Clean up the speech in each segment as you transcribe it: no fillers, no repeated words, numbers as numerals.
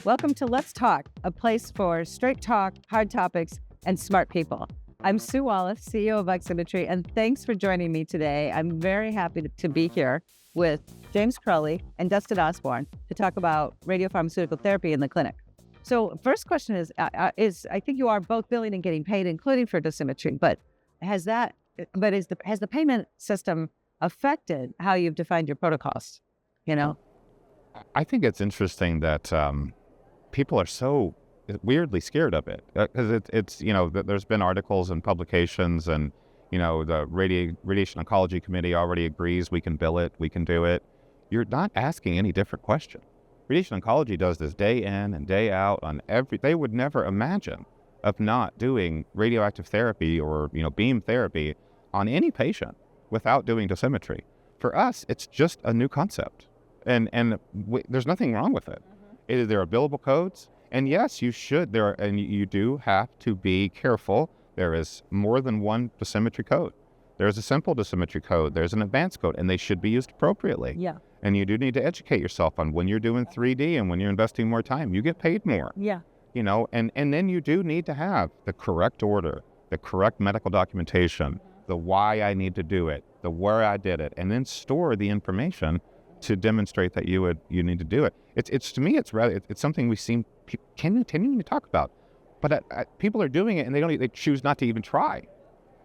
Welcome to Let's Talk, a place for straight talk, hard topics, and smart people. I'm Sue Wallace, CEO of Oximetry, and thanks for joining me today. I'm very happy to be here with James Crowley and Dustin Osborne to talk about radiopharmaceutical therapy in the clinic. So first question is I think you are both billing and getting paid, including for dosimetry, but has the payment system affected how you've defined your protocols? I think it's interesting that people are so weirdly scared of it because there's been articles and publications, and the radiation oncology committee already agrees we can bill it, we can do it. You're not asking any different question. Radiation oncology does this day in and day out on they would never imagine of not doing radioactive therapy or beam therapy on any patient without doing dosimetry. For us, it's just a new concept, and there's nothing wrong with it. There are billable codes, and yes, you do have to be careful. There is more than one dosimetry code. There's a simple dosimetry code, there's an advanced code, and they should be used appropriately. Yeah. And you do need to educate yourself on when you're doing 3D and when you're investing more time, you get paid more. Yeah. And then you do need to have the correct order, the correct medical documentation, the why I need to do it, the where I did it, and then store the information to demonstrate that you need to do it. It's to me, it's something we seem continuing to talk about, but people are doing it and they choose not to even try.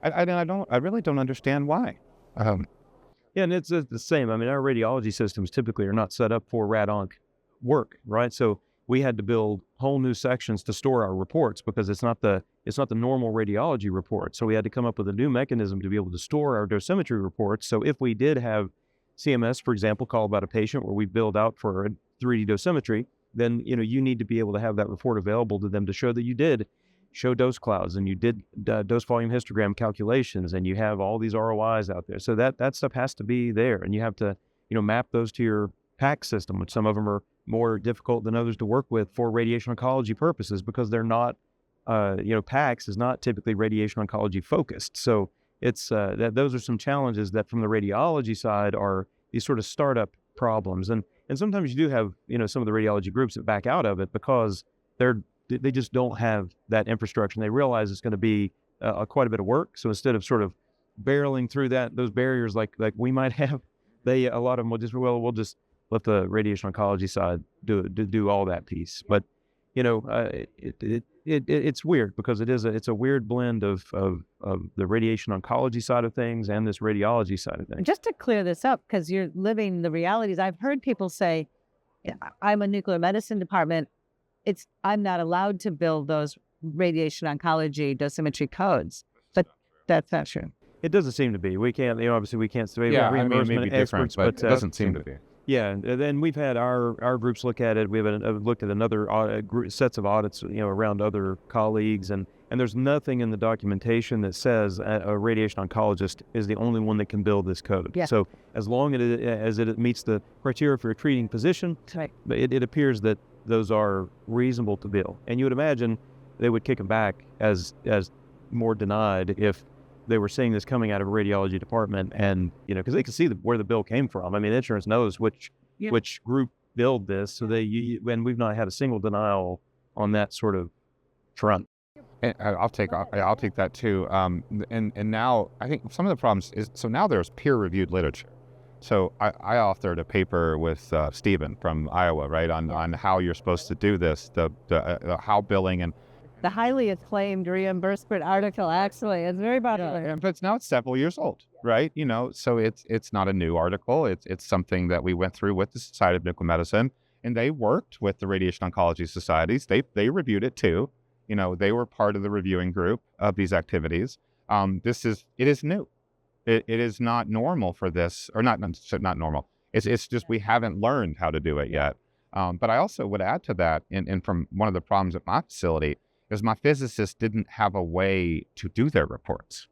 I really don't understand why. Yeah, and it's the same. I mean, our radiology systems typically are not set up for rad-onc work, right? So we had to build whole new sections to store our reports because it's not the normal radiology report. So we had to come up with a new mechanism to be able to store our dosimetry reports. So if we did have CMS, for example, call about a patient where we billed out for a 3D dosimetry, then you need to be able to have that report available to them to show that you did show dose clouds and you did dose volume histogram calculations and you have all these ROIs out there. So that stuff has to be there, and you have to map those to your PACS system, which some of them are more difficult than others to work with for radiation oncology purposes because they're not PACS is not typically radiation oncology focused. So it's those are some challenges that from the radiology side are these sort of startup problems, and sometimes you do have some of the radiology groups that back out of it because they just don't have that infrastructure, and they realize it's going to be quite a bit of work. So instead of sort of barreling through those barriers like we might have, a lot of them we'll just let the radiation oncology side do all that piece. But it's weird because it's a weird blend of the radiation oncology side of things and this radiology side of things. Just to clear this up, because you're living the realities, I've heard people say, I'm a nuclear medicine department, I'm not allowed to build those radiation oncology dosimetry codes, but that's not true. It doesn't seem to be. We can't, obviously we can't say reimbursement maybe experts, but it doesn't seem to be. Yeah, and then we've had our groups look at it. We've looked at another sets of audits, around other colleagues, and there's nothing in the documentation that says a radiation oncologist is the only one that can build this code. Yeah. So as long as it meets the criteria for a treating physician, right, it appears that those are reasonable to bill. And you would imagine they would kick them back as more denied if they were seeing this coming out of a radiology department, and because they can see where the bill came from. I mean, insurance knows which group billed this, so and we've not had a single denial on that sort of front. And I'll take that too. And now I think some of the problems is now there's peer-reviewed literature. So I authored a paper with Stephen from Iowa, right, on how you're supposed to do this, the how billing and. The highly acclaimed reimbursement article, actually, is very popular. Yeah, but now it's several years old, right? So it's not a new article. It's something that we went through with the Society of Nuclear Medicine, and they worked with the radiation oncology societies. They reviewed it too. They were part of the reviewing group of these activities. It is new. It is not normal for this, or not normal. It's just we haven't learned how to do it yet. But I also would add to that, and from one of the problems at my facility, is my physicists didn't have a way to do their reports.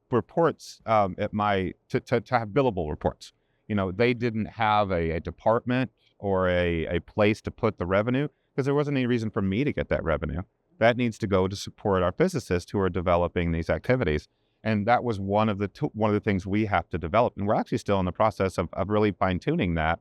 Reports to have billable reports. They didn't have a department or a place to put the revenue because there wasn't any reason for me to get that revenue. That needs to go to support our physicists who are developing these activities. And that was one of the things we have to develop. And we're actually still in the process of really fine-tuning that.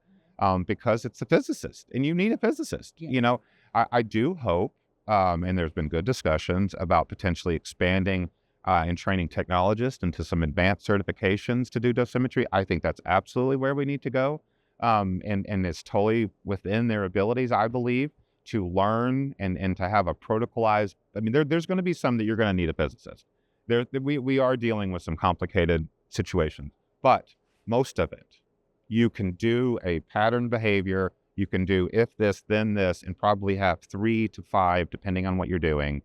because it's a physicist, and you need a physicist. Yeah. You know, I do hope, and there's been good discussions about potentially expanding and training technologists into some advanced certifications to do dosimetry. I think that's absolutely where we need to go, and it's totally within their abilities, I believe, to learn and to have a protocolized. I mean, there's going to be some that you're going to need a physicist. We are dealing with some complicated situations, but most of it, you can do a pattern behavior. You can do if this, then this, and probably have 3 to 5, depending on what you're doing,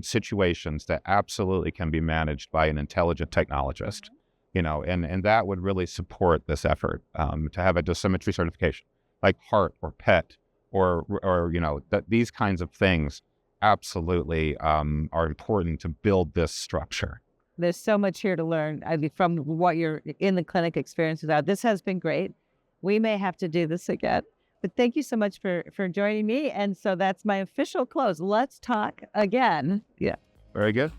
situations that absolutely can be managed by an intelligent technologist. You know, and that would really support this effort to have a dosimetry certification, like heart or PET or you know, that these kinds of things absolutely are important to build this structure. There's so much here to learn from what your in the clinic experiences are. This has been great. We may have to do this again, but thank you so much for joining me. And so that's my official close. Let's talk again. Yeah. Very good.